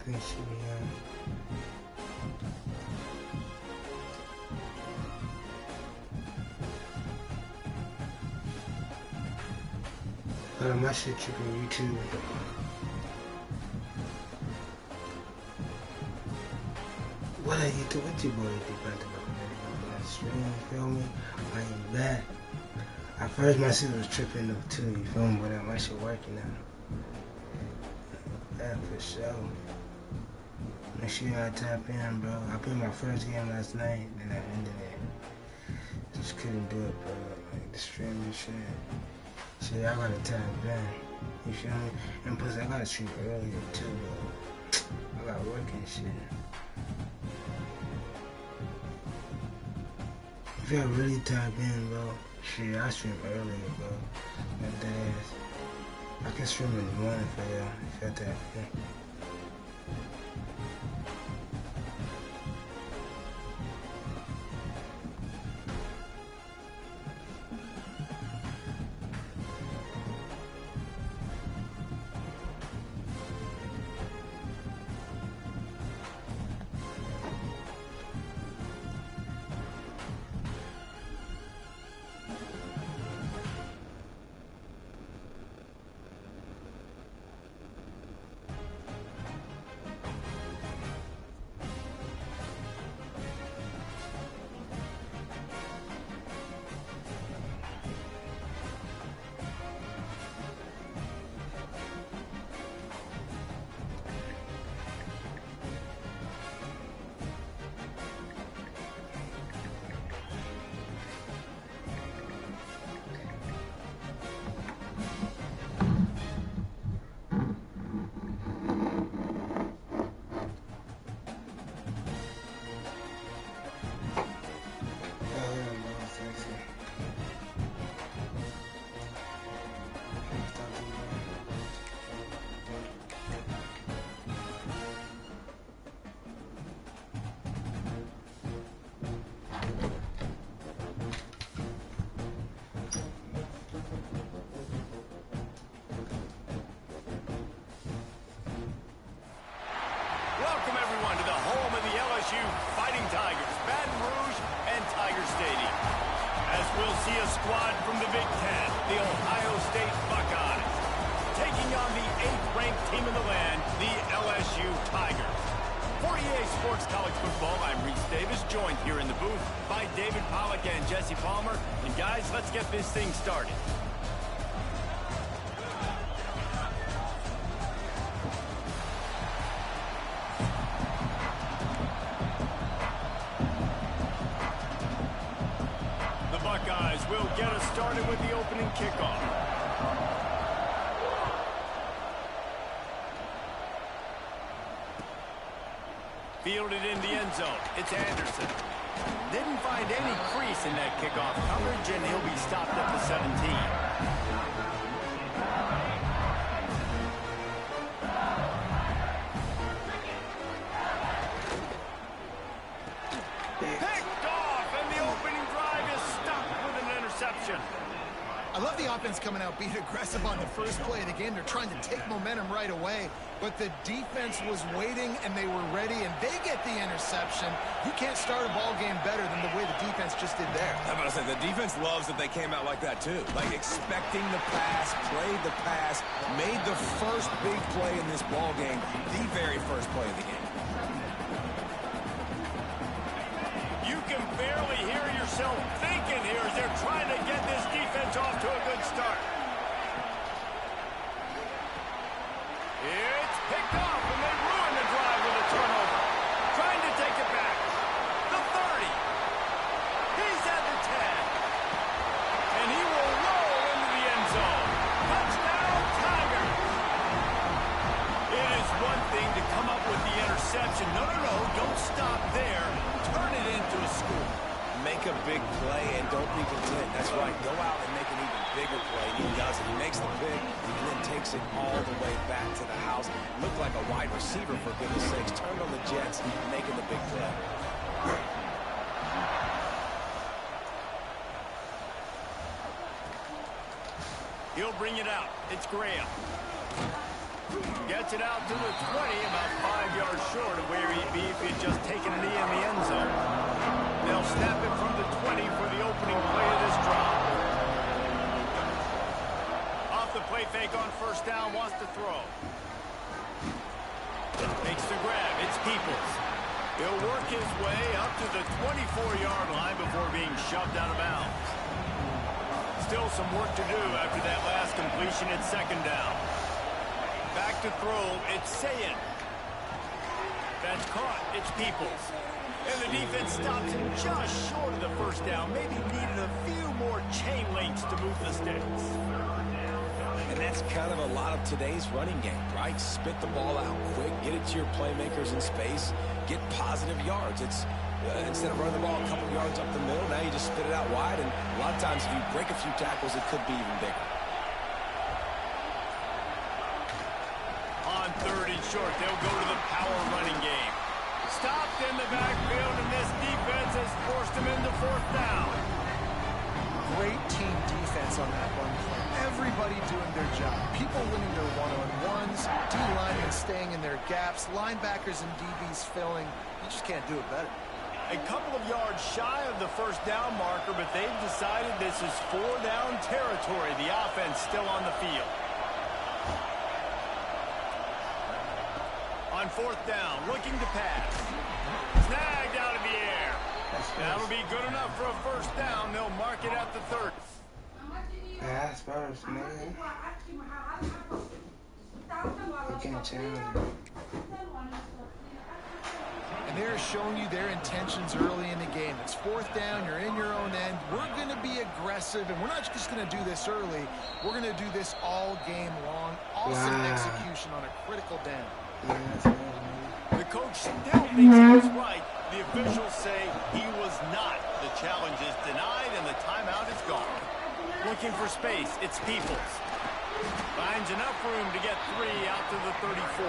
couldn't see me on. Hold on, my shit tripping YouTube. What are you doing? What you boy do about the stream? You feel me? I am back. At first my shit was tripping though too, you feel me? But my shit working now. Yeah, for sure. Make sure y'all tap in, bro. I played my first game last night, then I ended it. Just couldn't do it, bro. Like the stream and shit. Shit, I gotta tap in. You feel me? And plus I gotta stream earlier too, bro. I got work and shit. If y'all really tap in, bro, shit, I stream earlier, bro. Like that ass. I can stream in the morning for y'all if y'all tap in. Welcome, everyone, to the home of the LSU Fighting Tigers, Baton Rouge and Tiger Stadium. As we'll see a squad from the Big Ten, the Ohio State Buckeyes, taking on the 8th-ranked team in the land, the LSU Tigers. For EA Sports College Football, I'm Reese Davis, joined here in the booth by David Pollack and Jesse Palmer. And guys, let's get this thing started. We'll get us started with the opening kickoff. Fielded in the end zone. It's Anderson. Didn't find any crease in that kickoff coverage, and he'll be stopped at the 17. I love the offense coming out being aggressive on the first play of the game. They're trying to take momentum right away, but the defense was waiting and they were ready, and they get the interception. You can't start a ball game better than the way the defense just did there. I'm about to say, the defense loves that they came out like that too. Like expecting the pass, played the pass, made the first big play in this ball game, the very first play of the game. You can barely hear yourself thinking here as they're trying to get this defense off to a good start. It's picked off, and they ruin the drive with a turnover. Trying to take it back. The 30. He's at the 10. And he will roll into the end zone. Touchdown, Tigers. It is one thing to come up with the interception. No, don't stop there. Turn it into a score. Make a big play and don't be content. That's right. Go out and make an even bigger play. He does it. He makes the pick and then takes it all the way back to the house. Looked like a wide receiver, for goodness sakes. Turned on the Jets, making the big play. He'll bring it out. It's Graham. Gets it out to the 20, about 5 yards short of where he'd be if he'd just taken a knee in the end zone. They'll snap it from the 20 for the opening play of this drive. Off the play fake on first down, wants to throw. Makes the grab, it's Peoples. He'll work his way up to the 24-yard line before being shoved out of bounds. Still some work to do after that last completion at second down. Back to throw, it's Sayin. That's caught, it's Peoples. And the defense stops him just short of the first down. Maybe needed a few more chain links to move the sticks. And that's kind of a lot of today's running game, right? Spit the ball out quick, get it to your playmakers in space, get positive yards. It's instead of running the ball a couple yards up the middle, now you just spit it out wide, and a lot of times if you break a few tackles, it could be even bigger. On third and short, they'll go to the power running game. Stopped in the backfield, and this defense has forced him into fourth down. Great team defense on that run play. Everybody doing their job. People winning their one-on-ones, D-linemen staying in their gaps, linebackers and DBs filling. You just can't do it better. A couple of yards shy of the first down marker, but they've decided this is 4-down territory. The offense still on the field. On fourth down, looking to pass. Snagged out of the air. That'll be good enough for a first down. They'll mark it at the 30. Pass first, nigga. You can't challenge it. And they're showing you their intentions early in the game. It's fourth down, you're in your own end. We're going to be aggressive, and we're not just going to do this early. We're going to do this all game long. Awesome execution on a critical down. The coach still thinks he was right. The officials say he was not. The challenge is denied, and the timeout is gone. Looking for space, it's Peoples. Finds enough room to get 3 out to the 34.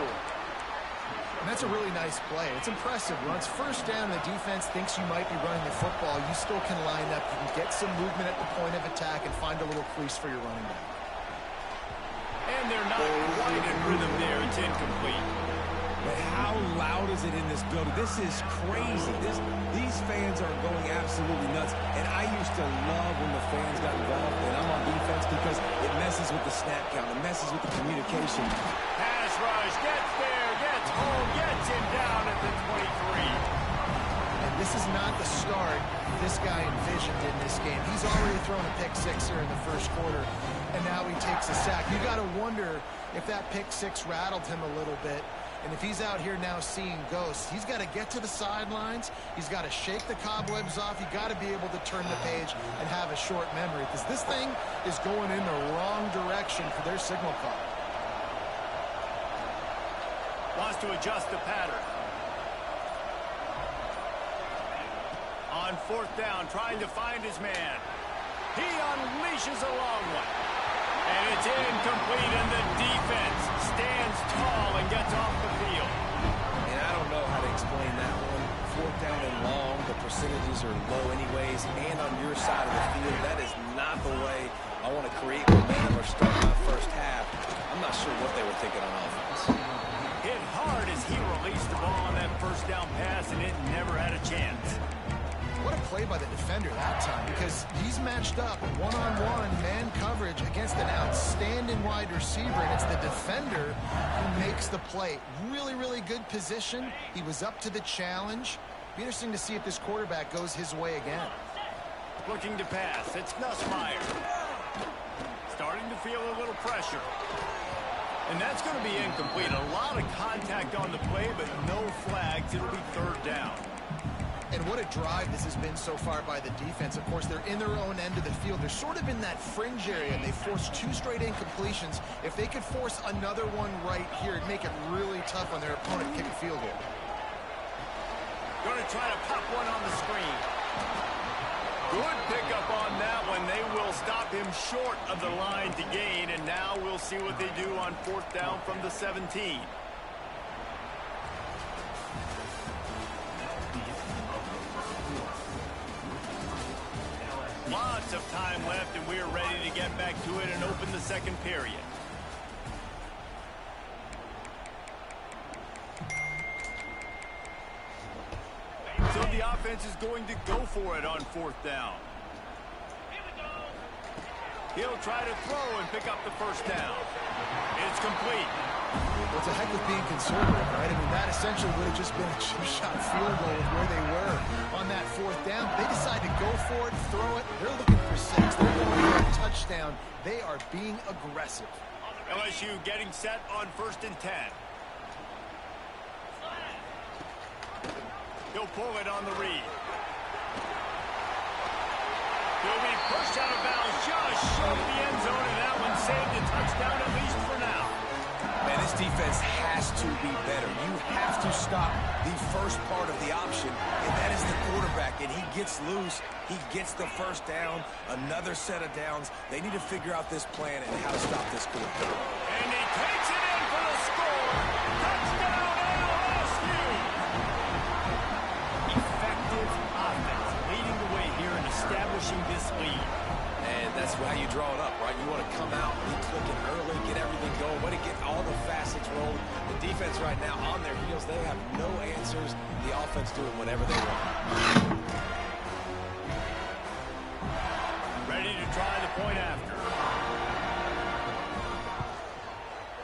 And that's a really nice play. It's impressive. Once first down, the defense thinks you might be running the football. You still can line up. You can get some movement at the point of attack and find a little crease for your running back. And they're not quite in rhythm there. It's incomplete. But how loud is it in this building? This is crazy. These fans are going absolutely nuts. And I used to love when the fans got involved, and I'm on defense because it messes with the snap count. It messes with the communication. Pass rush, gets there, gets home, gets him down at the 23. And this is not the start this guy envisioned in this game. He's already thrown a pick six here in the first quarter, and now he takes a sack. You got to wonder if that pick six rattled him a little bit. And if he's out here now seeing ghosts, he's got to get to the sidelines. He's got to shake the cobwebs off. You got to be able to turn the page and have a short memory, because this thing is going in the wrong direction for their signal call. Wants to adjust the pattern. On fourth down, trying to find his man. He unleashes a long one. And it's incomplete, and the defense stands tall and gets off the field. And I don't know how to explain that one. Fourth down and long, the percentages are low anyways, and on your side of the field, that is not the way I want to create momentum or start my first half. I'm not sure what they were thinking on offense. Hit hard as he released the ball on that first down pass, and it never had a chance. What a play by the defender that time, because he's matched up one-on-one man coverage against an outstanding wide receiver, and it's the defender who makes the play. Really, really good position. He was up to the challenge. Be interesting to see if this quarterback goes his way again. Looking to pass. It's Nussmeier. Starting to feel a little pressure. And that's going to be incomplete. A lot of contact on the play, but no flags. It'll be third down. And what a drive this has been so far by the defense. Of course, they're in their own end of the field. They're sort of in that fringe area. They forced 2 straight incompletions. If they could force another one right here, it'd make it really tough on their opponent to kick a field goal. Going to try to pop one on the screen. Good pickup on that one. They will stop him short of the line to gain, and now we'll see what they do on fourth down from the 17. Lots of time left, and we are ready to get back to it and open the second period. the offense is going to go for it on 4th down. He'll try to throw and pick up the first down. It's complete. Well, it's a heck of being conservative, right? I mean, that essentially would have just been a chip-shot field goal of where they were on that 4th down. They decide to go for it, throw it. They're looking for 6. They're going for a touchdown. They are being aggressive. LSU getting set on 1st and 10. He'll pull it on the read. He'll be pushed out of bounds just short of the end zone, and that one saved a touchdown at least for now. Man, this defense has to be better. You have to stop the first part of the option, and that is the quarterback. And he gets loose. He gets the first down, another set of downs. They need to figure out this plan and how to stop this quarterback. And he takes it in for the score. Touchdown, LSU! Effective offense leading the way here in establishing this lead. And that's how you draw it up, right? You want to come out, be clicking early, get everything going, want to get all the facets rolling. The defense right now on their heels, they have no answers. The offense doing whatever they want. Ready to try the point after.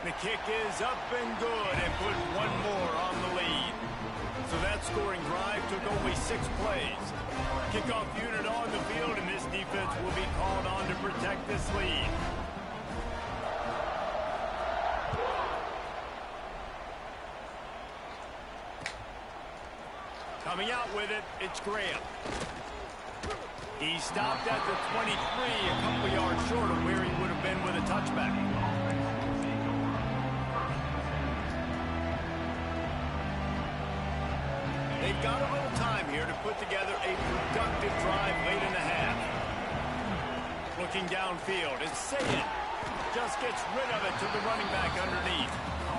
The kick is up and good and put one more on the lead. So that scoring drive took only 6 plays. Kickoff unit on the field, and this defense will be called on to protect this lead. Coming out with it, it's Graham. He stopped at the 23, a couple yards short of where he would have been with a touchback. They've got a little time here to put together a productive drive late in the half. Looking downfield, it's Sayed. Just gets rid of it to the running back underneath.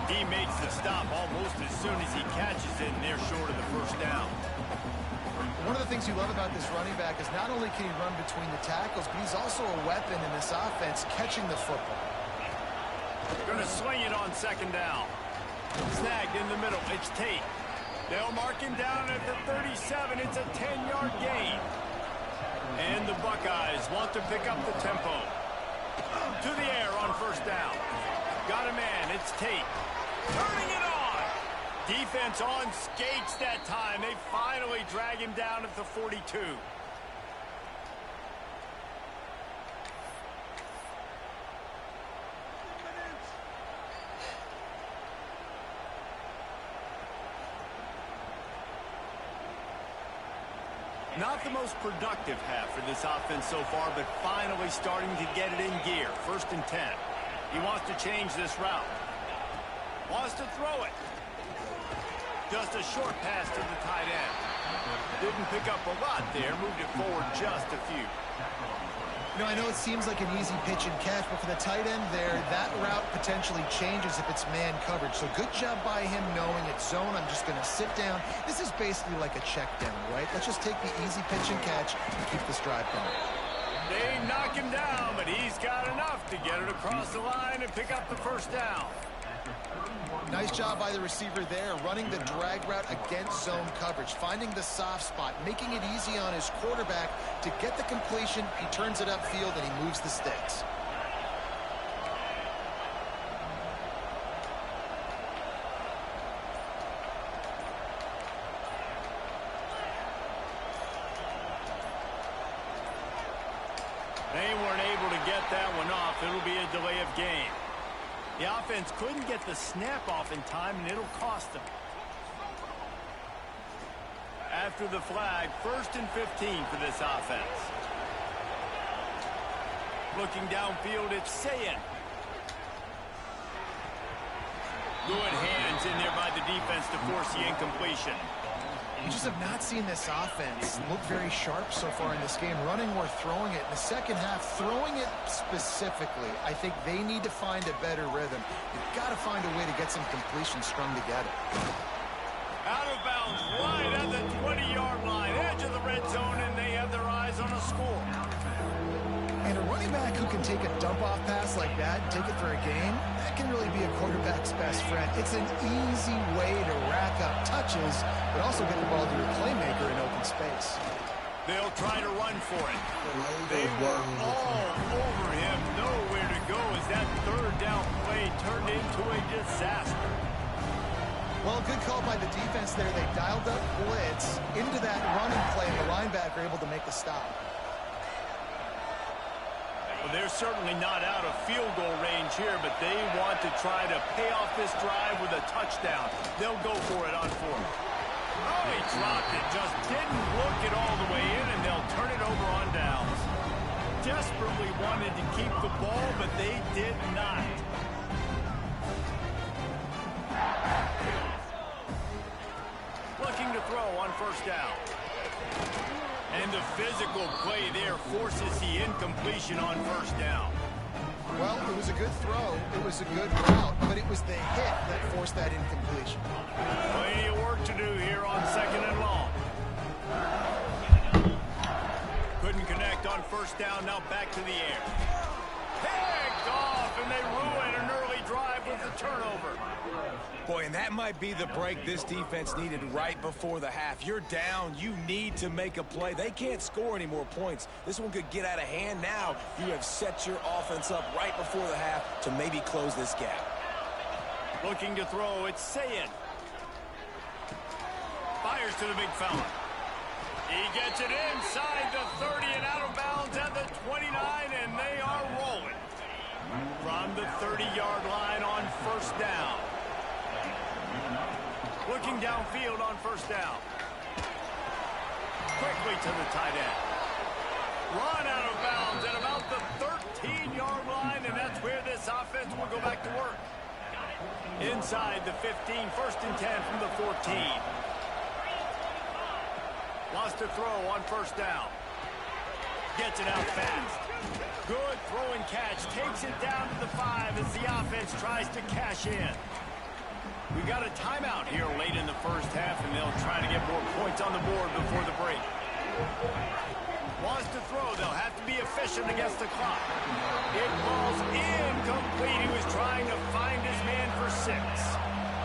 He makes the stop almost as soon as he catches it, and they're short of the first down. One of the things you love about this running back is not only can he run between the tackles, but he's also a weapon in this offense catching the football. Going to swing it on 2nd down. Snagged in the middle, it's Tate. They'll mark him down at the 37. It's a 10-yard gain. And the Buckeyes want to pick up the tempo. To the air on 1st down. Got a man. It's Tate. Turning it on. Defense on skates that time. They finally drag him down at the 42. Not the most productive half for this offense so far, but finally starting to get it in gear. 1st and 10. He wants to change this route. Wants to throw it. Just a short pass to the tight end. Didn't pick up a lot there. Moved it forward just a few. You know, I know it seems like an easy pitch and catch, but for the tight end there, that route potentially changes if it's man coverage. So good job by him knowing it's zone. I'm just going to sit down. This is basically like a check down, right? Let's just take the easy pitch and catch and keep this drive going. They knock him down, but he's got enough to get it across the line and pick up the first down. Nice job by the receiver there, running the drag route against zone coverage, finding the soft spot, making it easy on his quarterback to get the completion. He turns it upfield and he moves the sticks. They weren't able to get that one off. It'll be a delay of game. The offense couldn't get the snap off in time, and it'll cost them. After the flag, 1st and 15 for this offense. Looking downfield, it's Sayin. Good hands in there by the defense to force the incompletion. We just have not seen this offense look very sharp so far in this game, running or throwing it. In the second half, throwing it specifically, I think they need to find a better rhythm. You've got to find a way to get some completions strung together. Out of bounds, right at the 20-yard line, edge of the red zone, and they have their eyes on a score. And a running back who can take a dump-off pass like that and take it for a gain, that can really be a quarterback's best friend. It's an easy way to rack up touches, but also get the ball to your playmaker in open space. They'll try to run for it. They were all over him. Nowhere to go as that third down play turned into a disaster. Well, good call by the defense there. They dialed up blitz into that running play, and the linebacker able to make the stop. Well, they're certainly not out of field goal range here, but they want to try to pay off this drive with a touchdown. They'll go for it on fourth. Oh, he dropped it. Just didn't look it all the way in, and they'll turn it over on downs. Desperately wanted to keep the ball, but they did not. Looking to throw on first down. And the physical play there forces the incompletion on first down. Well, it was a good throw. It was a good route, but it was the hit that forced that incompletion. Plenty of work to do here on second and long. Couldn't connect on first down. Now back to the air. Picked off, and they ruin an early drive with the turnover. Boy, and that might be the break this defense needed right before the half. You're down. You need to make a play. They can't score any more points. This one could get out of hand now. You have set your offense up right before the half to maybe close this gap. Looking to throw, it's Sayed. Fires to the big fella. He gets it inside the 30 and out of bounds at the 29, and they are rolling. From the 30-yard line on first down. Looking downfield on first down. Quickly to the tight end. Run out of bounds at about the 13-yard line, and that's where this offense will go back to work. Inside the 15, first and 10 from the 14. Lost to throw on first down. Gets it out fast. Good throw and catch. Takes it down to the 5 as the offense tries to cash in. We got a timeout here late in the first half, and they'll try to get more points on the board before the break. Wants to throw. They'll have to be efficient against the clock. It falls incomplete. He was trying to find his man for 6.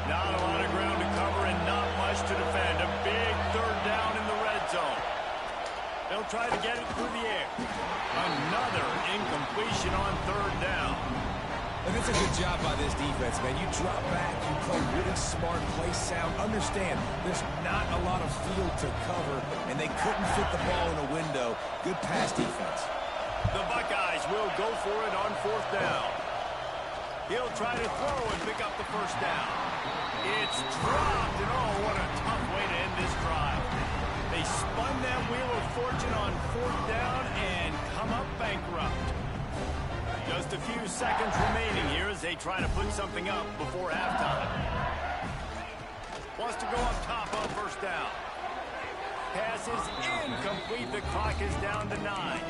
Not a lot of ground to cover and not much to defend. A big third down in the red zone. They'll try to get it through the air. Another incompletion on third down. And it's a good job by this defense, man. You drop back, you play really smart, play sound. Understand, there's not a lot of field to cover, and they couldn't fit the ball in a window. Good pass defense. The Buckeyes will go for it on fourth down. He'll try to throw and pick up the first down. It's dropped, and oh, what a tough way to end this drive. They spun that wheel of fortune on fourth down and come up bankrupt. Just a few seconds remaining here as they try to put something up before halftime. Wants to go up top on first down. Pass is incomplete. The clock is down to 9.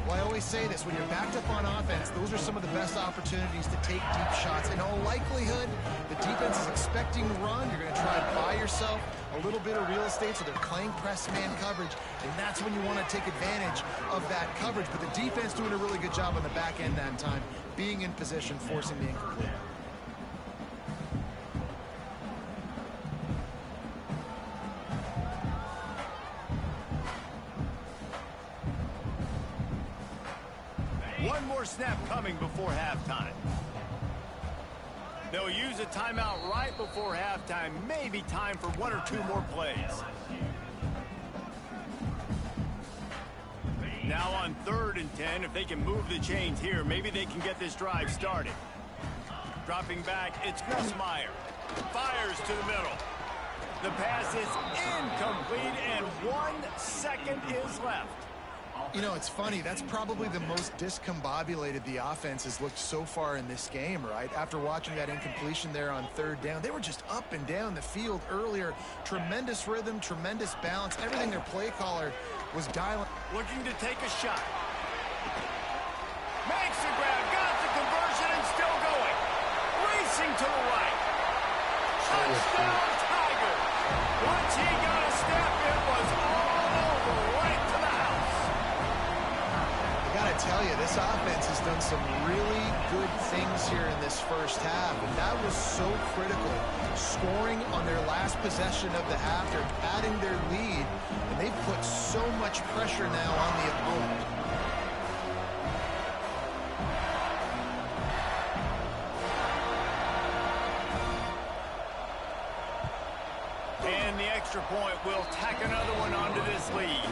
Well, I always say this, when you're backed up on offense, those are some of the best opportunities to take deep shots. In all likelihood, the defense is expecting to run. You're going to try to buy yourself a little bit of real estate, so they're playing press man coverage, and that's when you want to take advantage of that coverage. But the defense doing a really good job on the back end that time, being in position, forcing the incomplete. One more snap coming before halftime. They'll use a timeout right before halftime. Maybe time for 1 or 2 more plays. Now on 3rd and 10, if they can move the chains here, maybe they can get this drive started. Dropping back, it's Meyer. Fires to the middle. The pass is incomplete, and 1 second is left. You know, it's funny. That's probably the most discombobulated the offense has looked so far in this game, right? After watching that incompletion there on 3rd down, they were just up and down the field earlier. Tremendous rhythm, tremendous balance. Everything their play caller was dialing. Looking to take a shot. Makes the grab, got the conversion, and still going. Racing to the right. Touchdown, Tigers. Once he got a step, it was all over, right to the house. The got to tell you, this offense has done some really good things here in this first half, and that was so critical. Scoring on their last possession of the half, they're padding their lead, and they've put so much pressure now on the opponent. And the extra point will tack another one onto this lead.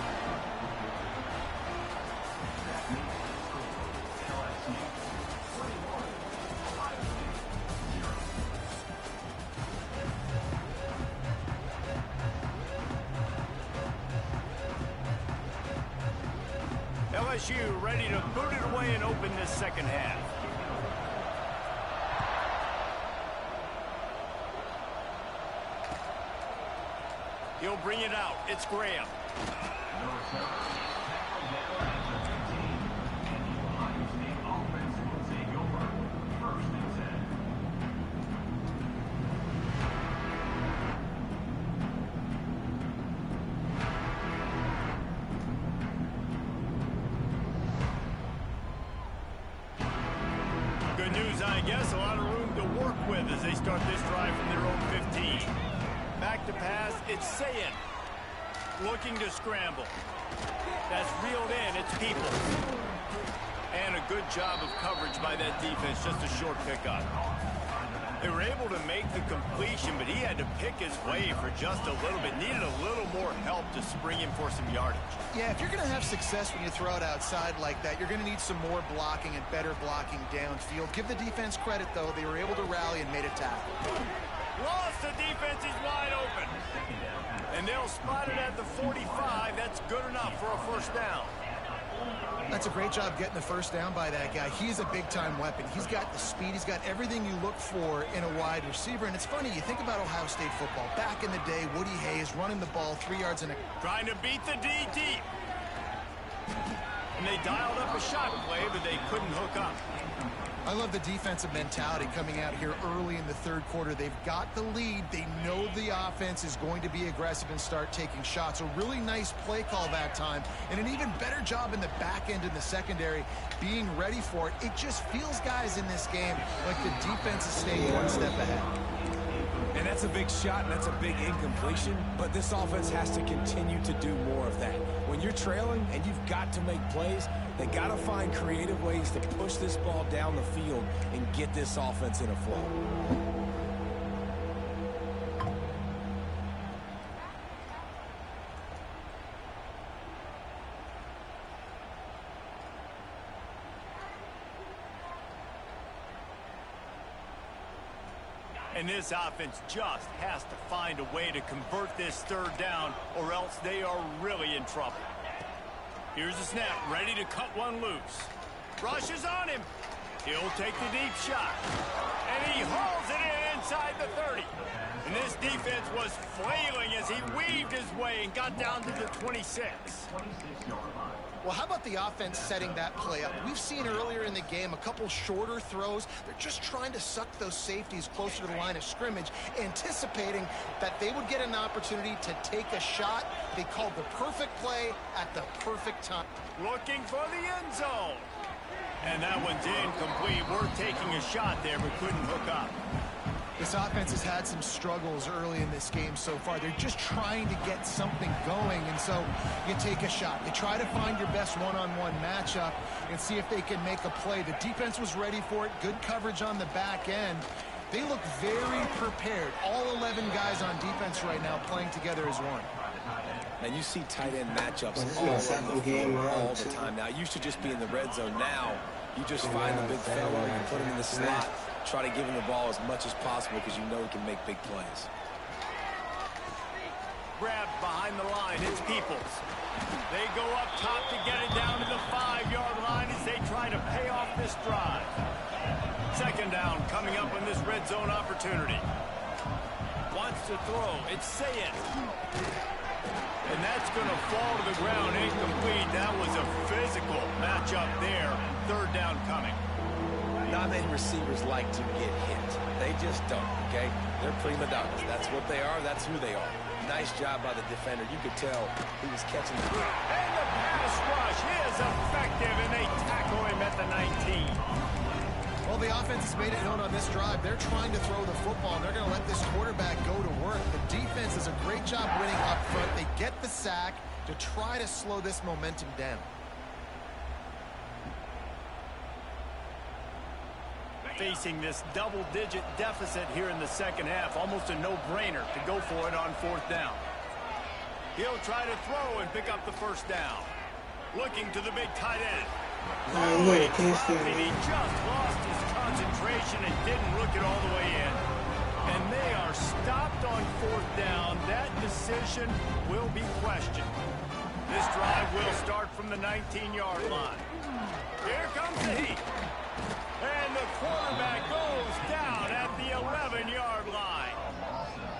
LSU ready to boot it away and open this second half. He'll bring it out. It's Graham. Good news, I guess. A lot of room to work with as they start this drive from their own 15. Back to pass, it's Sayin. Looking to scramble. That's reeled in, it's People. And a good job of coverage by that defense, just a short pickup. They were able to make the completion, but he had to pick his way for just a little bit. Needed a little more help to spring him for some yardage. Yeah, if you're going to have success when you throw it outside like that, you're going to need some more blocking and better blocking downfield. Give the defense credit, though. They were able to rally and made a tackle. Lost, the defense is wide open. And they'll spot it at the 45. That's good enough for a first down. That's a great job getting the first down by that guy. He's a big-time weapon. He's got the speed. He's got everything you look for in a wide receiver. And it's funny, you think about Ohio State football. Back in the day, Woody Hayes running the ball 3 yards in a... Trying to beat the D deep. And they dialed up a shot play, but they couldn't hook up. I love the defensive mentality coming out here early in the third quarter. They've got the lead. They know the offense is going to be aggressive and start taking shots. A really nice play call that time, and an even better job in the back end in the secondary being ready for it. It just feels, guys, in this game like the defense is staying one step ahead. And that's a big shot, and that's a big incompletion, but this offense has to continue to do more of that. When you're trailing and you've got to make plays, they got to find creative ways to push this ball down the field and get this offense in a flow. And this offense just has to find a way to convert this third down, or else they are really in trouble. Here's the snap, ready to cut one loose. Rush is on him. He'll take the deep shot. And he hauls it in inside the 30. And this defense was flailing as he weaved his way and got down to the 26. Well, how about the offense setting that play up? We've seen earlier in the game a couple shorter throws. They're just trying to suck those safeties closer to the line of scrimmage, anticipating that they would get an opportunity to take a shot. They called the perfect play at the perfect time. Looking for the end zone. And that one's incomplete. Worth taking a shot there, but couldn't hook up. This offense has had some struggles early in this game so far. They're just trying to get something going, and so you take a shot. You try to find your best one-on-one matchup and see if they can make a play. The defense was ready for it. Good coverage on the back end. They look very prepared. All 11 guys on defense right now playing together as one. And you see tight end matchups all the time now. It used to just be in the red zone. Now you just find the big fella, you put him in the slot, try to give him the ball as much as possible because you know he can make big plays. Grabbed behind the line, it's Peoples. They go up top to get it down to the 5-yard line as they try to pay off this drive. Second down coming up on this red zone opportunity. Wants to throw, it's Sayin. And that's going to fall to the ground incomplete. That was a physical matchup there. Third down coming. Not many receivers like to get hit. They just don't, okay? They're prima donnas. That's what they are. That's who they are. Nice job by the defender. You could tell he was catching the ball. And the pass rush is effective, and they tackle him at the 19. Well, the offense has made it known on this drive. They're trying to throw the football. They're going to let this quarterback go to work. The defense does a great job winning up front. They get the sack to try to slow this momentum down. Facing this double-digit deficit here in the second half, almost a no-brainer to go for it on 4th down. He'll try to throw and pick up the first down. Looking to the big tight end. He He just lost his concentration and didn't look it all the way in. And they are stopped on 4th down. That decision will be questioned. This drive will start from the 19-yard line. Here comes the heat. And the quarterback goes down at the 11-yard line.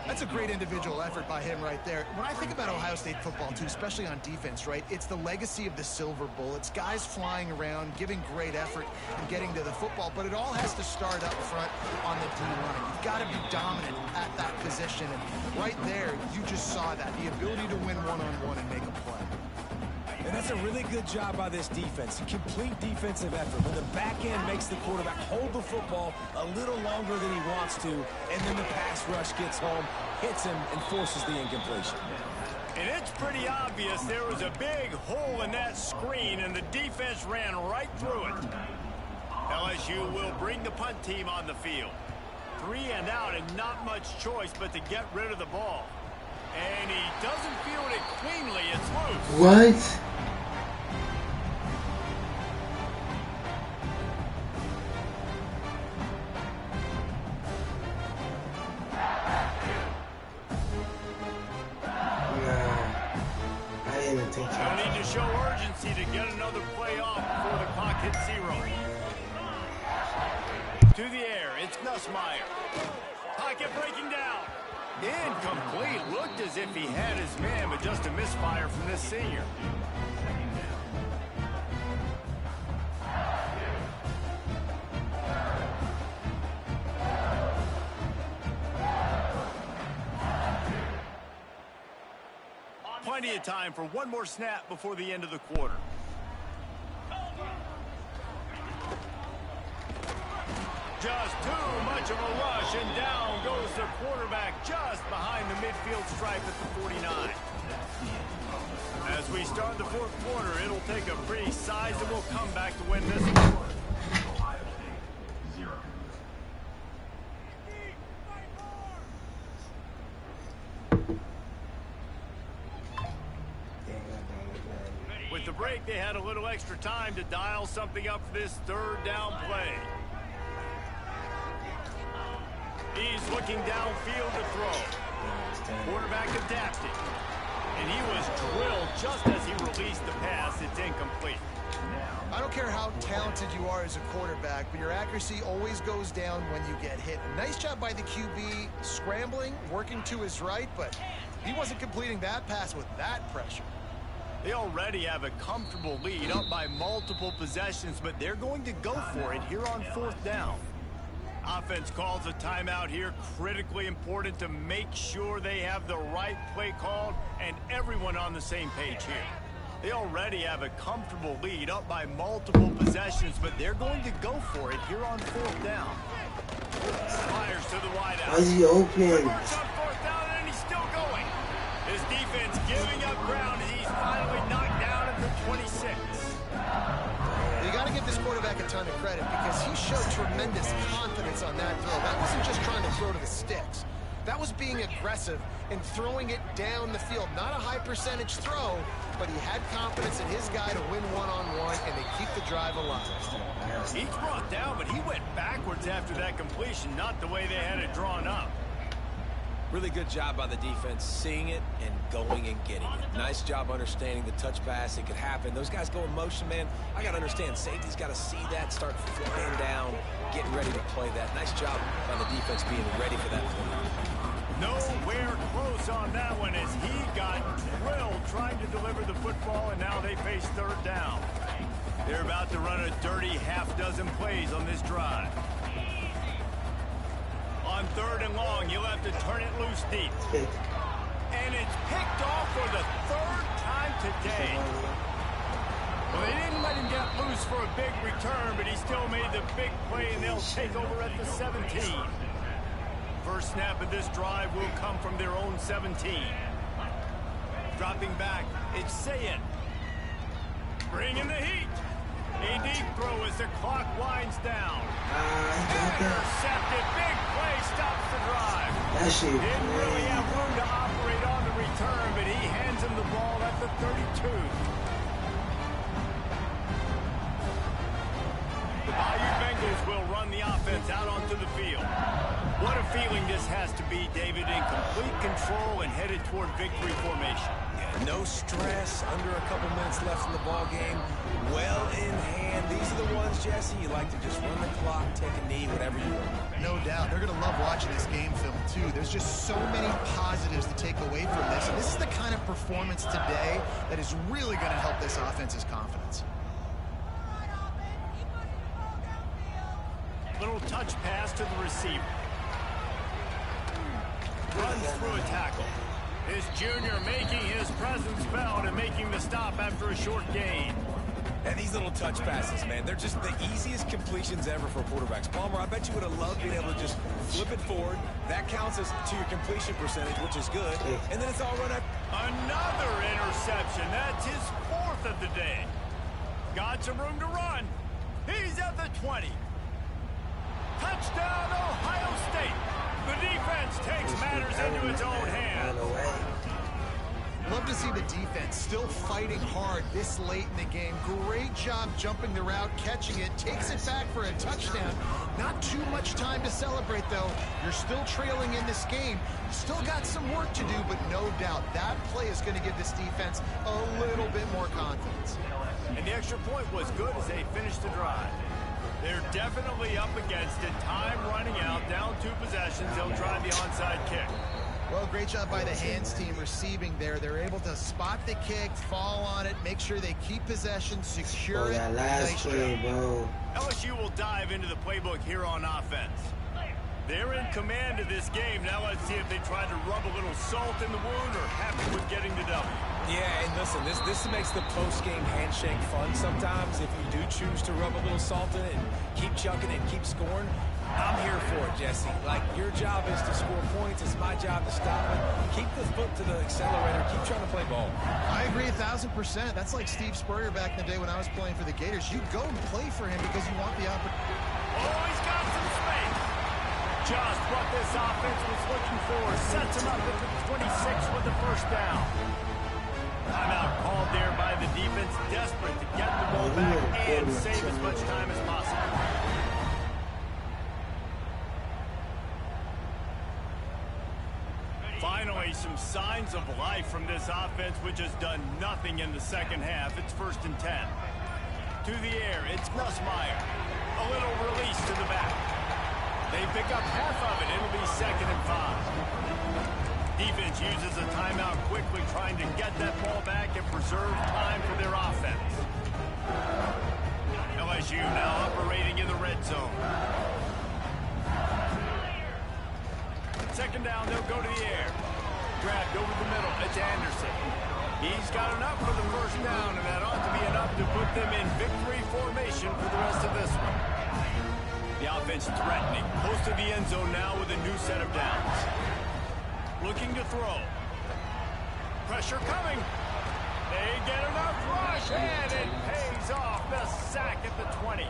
That's a great individual effort by him right there. When I think about Ohio State football, too, especially on defense, right, it's the legacy of the Silver Bullets, guys flying around, giving great effort and getting to the football, but it all has to start up front on the D-line. You've got to be dominant at that position, and right there, you just saw that, the ability to win one-on-one and make a play. And that's a really good job by this defense. Complete defensive effort. When the back end makes the quarterback hold the football a little longer than he wants to, and then the pass rush gets home, hits him, and forces the incompletion. And it's pretty obvious there was a big hole in that screen, and the defense ran right through it. LSU will bring the punt team on the field. 3 and out, and not much choice but to get rid of the ball. And he doesn't field it cleanly. It's loose. What? They'll need to show urgency to get another play off before the clock hits 0. To the air, it's Nussmeier. Pocket breaking down. Incomplete. Looked as if he had his man, but just a misfire from this senior. Plenty of time for one more snap before the end of the quarter. Just too much of a rush, and down goes the quarterback just behind the midfield stripe at the 49. As we start the 4th quarter, it'll take a pretty sizable comeback to win this one. With the break, they had a little extra time to dial something up for this 3rd down play. He's looking downfield to throw. Quarterback adapted. And he was drilled just as he released the pass. It's incomplete. I don't care how talented you are as a quarterback, but your accuracy always goes down when you get hit. Nice job by the QB scrambling, working to his right, but he wasn't completing that pass with that pressure. They already have a comfortable lead, up by multiple possessions, but they're going to go for it here on 4th down. Offense calls a timeout here, critically important to make sure they have the right play called and everyone on the same page here. They already have a comfortable lead, up by multiple possessions, but they're going to go for it here on 4th down. Fires to the wideout. Why is he open? Works on 4th down, and he's still going. His defense giving up ground as he's finally knocked down at the 26. You got to give this quarterback a ton of credit because he showed tremendous confidence on that throw. That wasn't just trying to throw to the sticks. That was being aggressive and throwing it down the field. Not a high percentage throw, but he had confidence in his guy to win one-on-one and they keep the drive alive. He's brought down, but he went backwards after that completion, not the way they had it drawn up. Really good job by the defense, seeing it and going and getting it. Nice job understanding the touch pass. It could happen. Those guys go in motion, man. I got to understand, safety's got to see that, start flying down, getting ready to play that. Nice job by the defense being ready for that play. Nowhere close on that one as he got drilled trying to deliver the football, and now they face 3rd down. They're about to run a dirty half-dozen plays on this drive. On 3rd and long, you'll have to turn it loose deep. And it's picked off for the 3rd time today. Well, they didn't let him get loose for a big return, but he still made the big play, and they'll take over at the 17. First snap of this drive will come from their own 17. Dropping back, it's Sayed. Bringing the heat. A deep throw as the clock winds down. Intercepted. Big play stops the drive. That shit didn't really have room to operate on the return, but he hands him the ball at the 32. The Bayou Bengals will run the offense out onto the field. What a feeling this has to be, David, in complete control and headed toward victory formation. No stress, under a couple minutes left in the ball game. Well in hand. These are the ones, Jesse, you like to just run the clock, take a knee, whatever you want. No doubt. They're going to love watching this game film, too. There's just so many positives to take away from this. And this is the kind of performance today that is really going to help this offense's confidence. Little touch pass to the receiver. Runs through a tackle. This junior making his presence felt and making the stop after a short gain. And these little touch passes, man, they're just the easiest completions ever for quarterbacks. Palmer, I bet you would have loved being able to just flip it forward. That counts as to your completion percentage, which is good. And then it's all run up. Another interception. That's his 4th of the day. Got some room to run. He's at the 20. Touchdown, Ohio State. The defense takes matters into its own hands. Love to see the defense still fighting hard this late in the game. Great job jumping the route, catching it, takes it back for a touchdown. Not too much time to celebrate, though. You're still trailing in this game. Still got some work to do, but no doubt that play is going to give this defense a little bit more confidence. And the extra point was good as they finished the drive. They're definitely up against it. Time running out, down 2 possessions. They'll try the onside kick. Well, great job by the hands team receiving there. They're able to spot the kick, fall on it, make sure they keep possession, secure it. That last play, bro. LSU will dive into the playbook here on offense. They're in command of this game. Now let's see if they try to rub a little salt in the wound or happy with getting the W. Yeah, and listen, this makes the post-game handshake fun sometimes. If you do choose to rub a little salt in it and keep chucking and keep scoring, I'm here for it, Jesse. Like, your job is to score points. It's my job to stop it. Keep the foot to the accelerator. Keep trying to play ball. I agree 1,000%. That's like Steve Spurrier back in the day when I was playing for the Gators. You go and play for him because you want the opportunity. Oh, he's got some space. Just what this offense was looking for. Sets him up at the 26 with the first down. Timeout called there by the defense, desperate to get the ball back and save as much time as possible. Finally, some signs of life from this offense, which has done nothing in the second half. It's 1st and 10. To the air, it's Nussmeier. A little release to the back. They pick up half of it. It'll be 2nd and 5. Defense uses a timeout quickly, trying to get that ball back and preserve time for their offense. LSU now operating in the red zone. 2nd down, they'll go to the air. Dragged over the middle, it's Anderson. He's got enough for the 1st down, and that ought to be enough to put them in victory formation for the rest of this one. The offense threatening, close to the end zone now with a new set of downs. Looking to throw. Pressure coming. They get enough rush, and it pays off. The sack at the 20.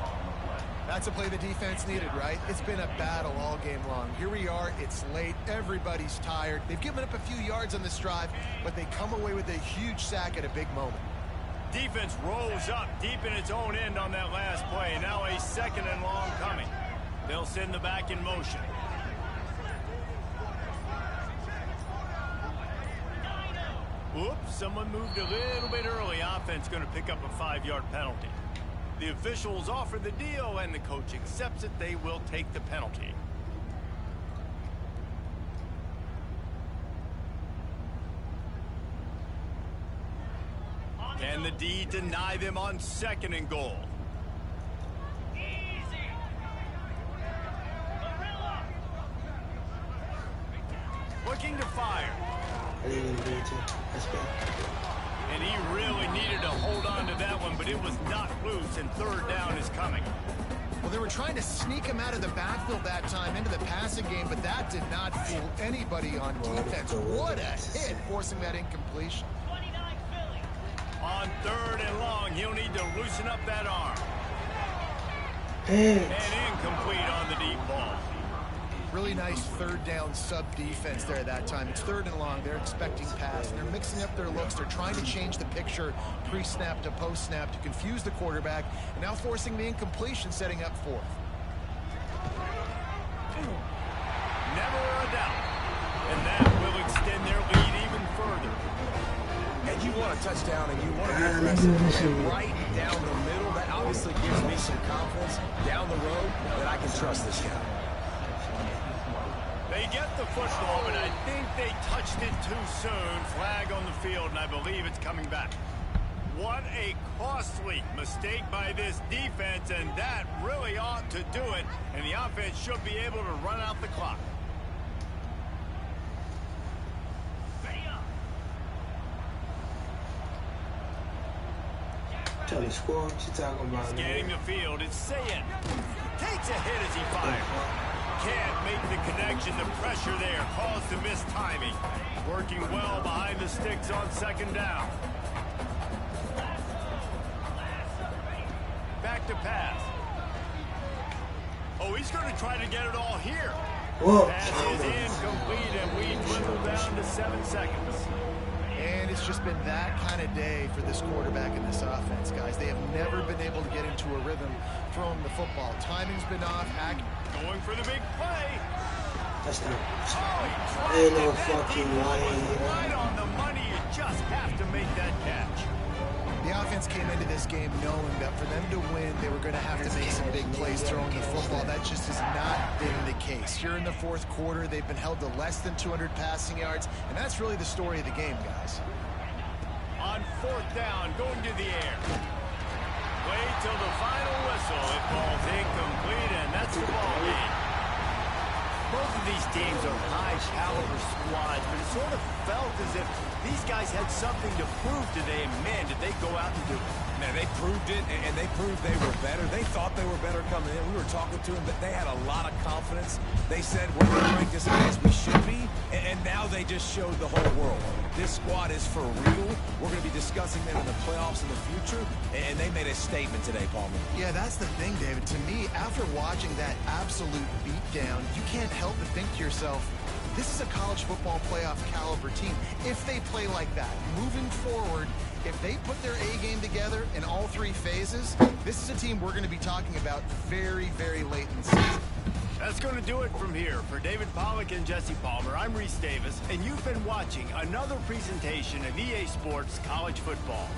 That's a play the defense needed, right? It's been a battle all game long. Here we are. It's late. Everybody's tired. They've given up a few yards on this drive, but they come away with a huge sack at a big moment. Defense rolls up deep in its own end on that last play. Now a 2nd and long coming. They'll send the back in motion. Oops, someone moved a little bit early. Offense going to pick up a 5-yard penalty. The officials offer the deal, and the coach accepts it. They will take the penalty. Can the D deny them on 2nd and goal? Looking to fire. I didn't even do it too. That's bad. And he really needed to hold on to that one, but it was not loose, and 3rd down is coming. Well, they were trying to sneak him out of the backfield that time into the passing game, but that did not fool anybody on defense. What a hit, forcing that incompletion. On 3rd and long, he'll need to loosen up that arm. And And incomplete on the deep ball. Really nice 3rd down sub-defense there that time. It's 3rd and long. They're expecting pass, and they're mixing up their looks. They're trying to change the picture pre-snap to post-snap to confuse the quarterback, and now forcing the incompletion, setting up 4th. Never a doubt. And that will extend their lead even further. And you want a touchdown, and you want to be aggressive. And right down the middle, that obviously gives me some confidence down the road that I can trust this guy. They get the football, but I think they touched it too soon. Flag on the field, and I believe it's coming back. What a costly mistake by this defense, and that really ought to do it. And the offense should be able to run out the clock. tell the score what you talking about. Scanning the field, it's Sayin. Takes a hit as he fires. Can't make the connection. The pressure there caused the missed timing. Working well behind the sticks on 2nd down. Back to pass. Oh, he's going to try to get it all here. Whoa. Pass is incomplete, and we dwindle down to 7 seconds. And it's just been that kind of day for this quarterback and this offense, guys. They have never been able to get into a rhythm throwing the football. Timing's been off. Going for the big play. That's not. Oh, Ain't no fucking way. Right on the money. You just have to make that catch. The offense came into this game knowing that for them to win, they were going to have to make some big plays throwing the football. That just has not been the case. Here in the 4th quarter, they've been held to less than 200 passing yards, and that's really the story of the game, guys. On 4th down, going to the air. Wait till the final whistle. It falls incomplete, and that's the ball game. Both of these teams are high-caliber squads, but it sort of felt as if these guys had something to prove today, and man, did they go out and do it. Man, they proved it, and they proved they were better. They thought they were better coming in. We were talking to them, but they had a lot of confidence. They said, we're going to rank as high as we should be, and now they just showed the whole world. This squad is for real. We're going to be discussing them in the playoffs in the future, and they made a statement today, Palmer. Yeah, that's the thing, David. To me, after watching that absolute beatdown, you can't help but think to yourself, this is a college football playoff caliber team. If they play like that, moving forward, if they put their A game together in all 3 phases, this is a team we're going to be talking about very, very late in the season. That's going to do it from here. For David Pollack and Jesse Palmer, I'm Reese Davis, and you've been watching another presentation of EA Sports College Football.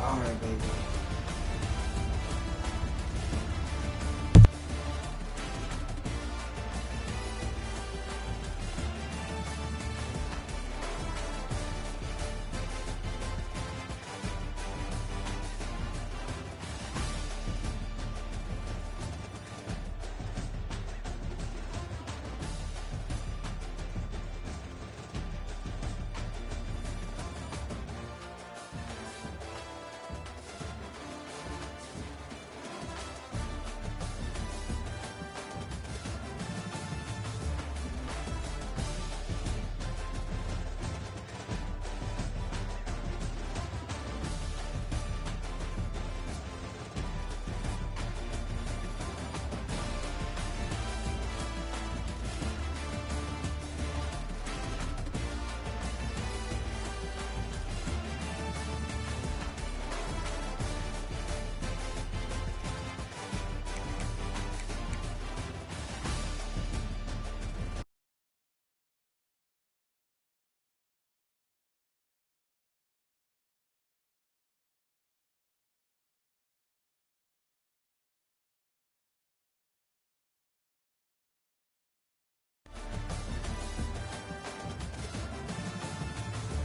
All right, baby.